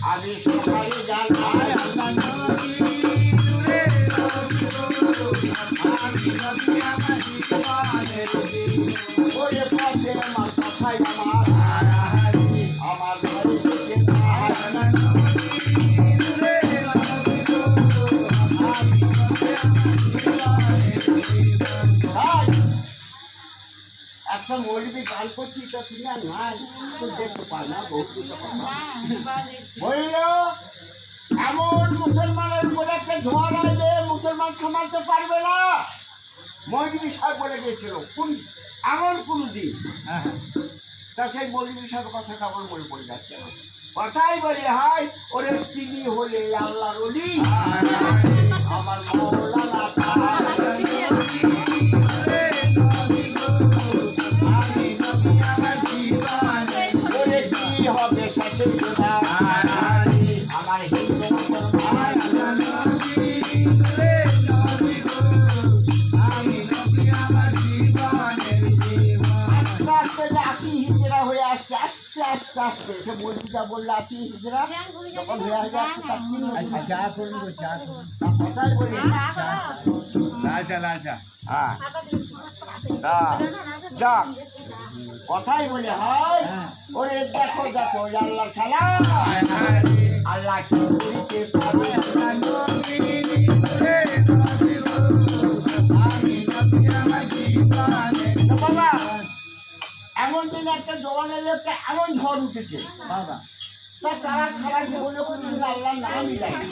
আমি সকালে জানাই আল্লাহ নবী নূরে আমি নবী আমার জীবনের ওরে পথে আমার কথাই আমার ঘরে থেকে আল্লাহ নবী নূরে আমি নবী আমার জীবনের একটা মৌলবি গান করছি তো তুমি আর নাই তো দেখতে পাই না বহু বলল এমন মুসলমানের উপরে একটা ধোঁয়া আসবে মুসলমান সামালতে পারবে না মৌলবি সাহেব বলে গিয়েছিল কোন এমন কোন দিন তা সেই মৌলবি সাহেবের কথাটা আমার মনে পড়ে যাচ্ছে না কথাই বলে হাই ওরে তিনি হলে আল্লাহর ওলি আমার মৌলানা ওরে কি হবে শেষে আমার হিন্দু আস্তে আস্তে আশি হিজড়া হয়ে আসছে আস্তে আস্তে আস্তে সে মসজিদা বললে আশি হিজড়া যখন হয়ে আসবে কথাই বলি হ্যাঁ যাক কথাই বলে হয় ওরে দেখো দেখো আল্লাহর খেলা আল্লাহ কি করিতে পারে বাবা এমন দিন একটা জওয়ানের লোকটা এমন ঝড় উঠেছে তা তারা সারা জীবনে কোনদিন আল্লাহর নামই লাগে